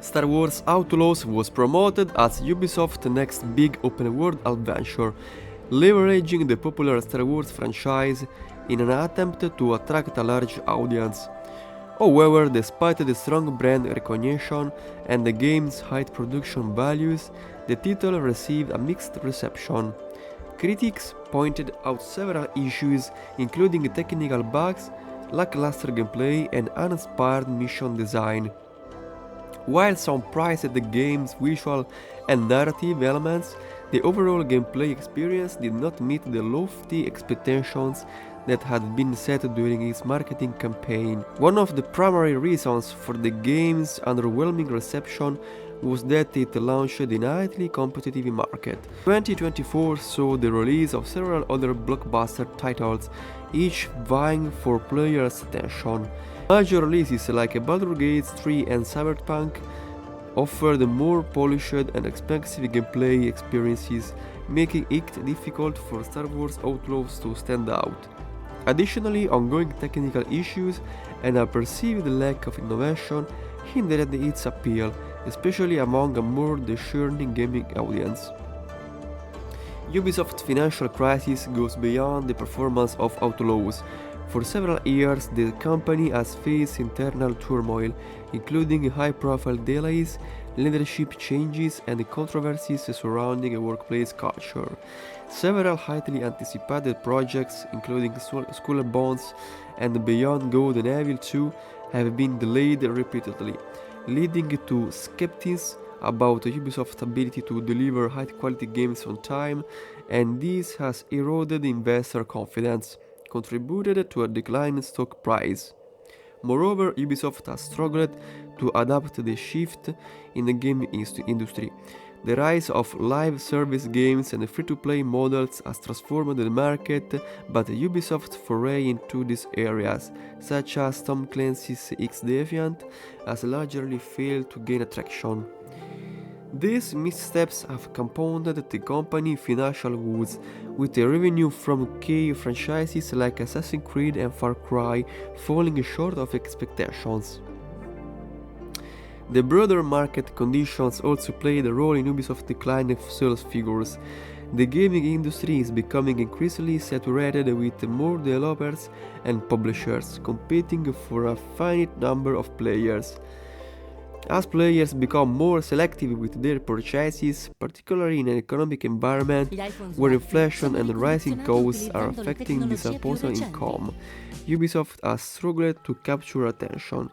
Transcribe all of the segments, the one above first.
Star Wars Outlaws was promoted as Ubisoft's next big open-world adventure, leveraging the popular Star Wars franchise in an attempt to attract a large audience. However, despite the strong brand recognition and the game's high production values, the title received a mixed reception. Critics pointed out several issues, including technical bugs, lackluster gameplay, and uninspired mission design. While some praised the game's visual and narrative elements, the overall gameplay experience did not meet the lofty expectations that had been set during its marketing campaign. One of the primary reasons for the game's underwhelming reception was that it launched in a highly competitive market. 2024 saw the release of several other blockbuster titles, each vying for players' attention. Major releases like Baldur's Gate 3 and Cyberpunk offered more polished and expensive gameplay experiences, making it difficult for Star Wars Outlaws to stand out. Additionally, ongoing technical issues and a perceived lack of innovation hindered its appeal, especially among a more discerning gaming audience. Ubisoft's financial crisis goes beyond the performance of Outlaws. For several years, the company has faced internal turmoil, including high-profile delays, leadership changes, and controversies surrounding a workplace culture. Several highly anticipated projects, including Skull and Bones and Beyond Good and Evil 2, have been delayed repeatedly, leading to skepticism about Ubisoft's ability to deliver high-quality games on time, and this has eroded investor confidence, contributed to a decline in stock price. Moreover, Ubisoft has struggled to adapt to the shift in the game industry. The rise of live service games and free-to-play models has transformed the market, but Ubisoft's foray into these areas, such as Tom Clancy's X Defiant, has largely failed to gain traction. These missteps have compounded the company's financial woes, with the revenue from key franchises like Assassin's Creed and Far Cry falling short of expectations. The broader market conditions also played a role in Ubisoft's decline of sales figures. The gaming industry is becoming increasingly saturated with more developers and publishers competing for a finite number of players. As players become more selective with their purchases, particularly in an economic environment where inflation and rising costs are affecting disposable income, Ubisoft has struggled to capture attention.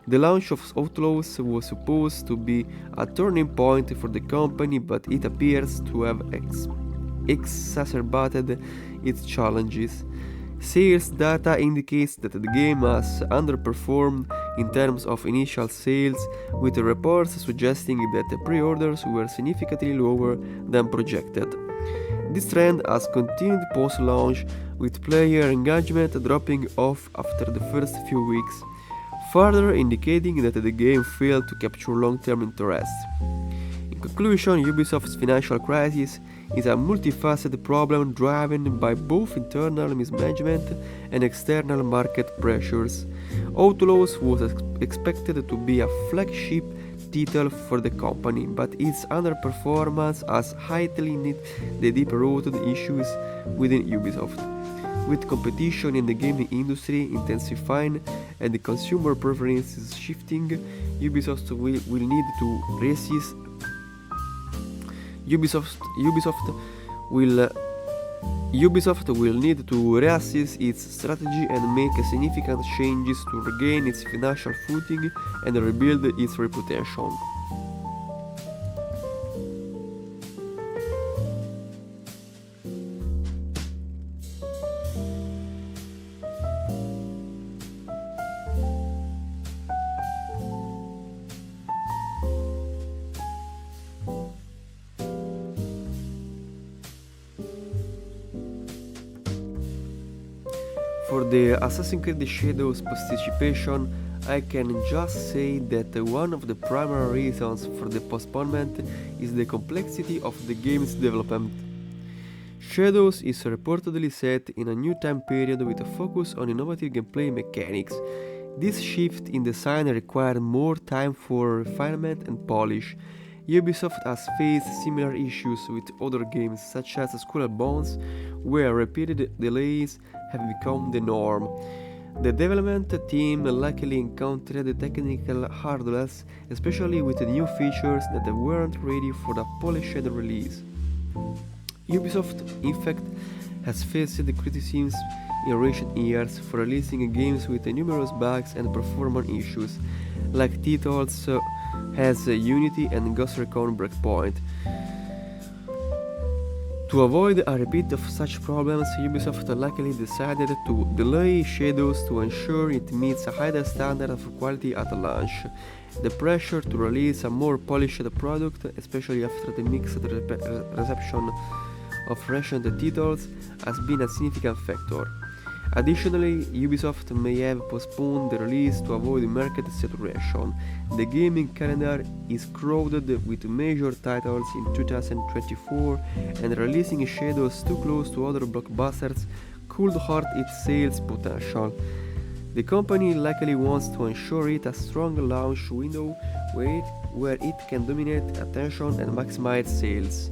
The launch of Outlaws was supposed to be a turning point for the company, but it appears to have exacerbated its challenges. Sales data indicates that the game has underperformed in terms of initial sales, with reports suggesting that the pre-orders were significantly lower than projected. This trend has continued post-launch, with player engagement dropping off after the first few weeks, further indicating that the game failed to capture long-term interest. In conclusion, Ubisoft's financial crisis is a multifaceted problem driven by both internal mismanagement and external market pressures. Outlaws was expected to be a flagship title for the company, but its underperformance has highlighted the deep-rooted issues within Ubisoft. With competition in the gaming industry intensifying and the consumer preferences shifting, Ubisoft will need to resist. Ubisoft will need to reassess its strategy and make significant changes to regain its financial footing and rebuild its reputation. For the Assassin's Creed Shadows participation, I can just say that one of the primary reasons for the postponement is the complexity of the game's development. Shadows is reportedly set in a new time period with a focus on innovative gameplay mechanics. This shift in design required more time for refinement and polish. Ubisoft has faced similar issues with other games such as Skull and Bones, where repeated delays have become the norm. The development team luckily encountered technical hurdles, especially with the new features that weren't ready for the polished release. Ubisoft, in fact, has faced criticisms in recent years for releasing games with numerous bugs and performance issues, like titles as Unity and Ghost Recon Breakpoint. To avoid a repeat of such problems, Ubisoft luckily decided to delay Shadows to ensure it meets a higher standard of quality at launch. The pressure to release a more polished product, especially after the mixed reception of recent titles, has been a significant factor. Additionally, Ubisoft may have postponed the release to avoid market saturation. The gaming calendar is crowded with major titles in 2024, and releasing Shadows too close to other blockbusters could hurt its sales potential. The company likely wants to ensure it a strong launch window where it can dominate attention and maximize sales.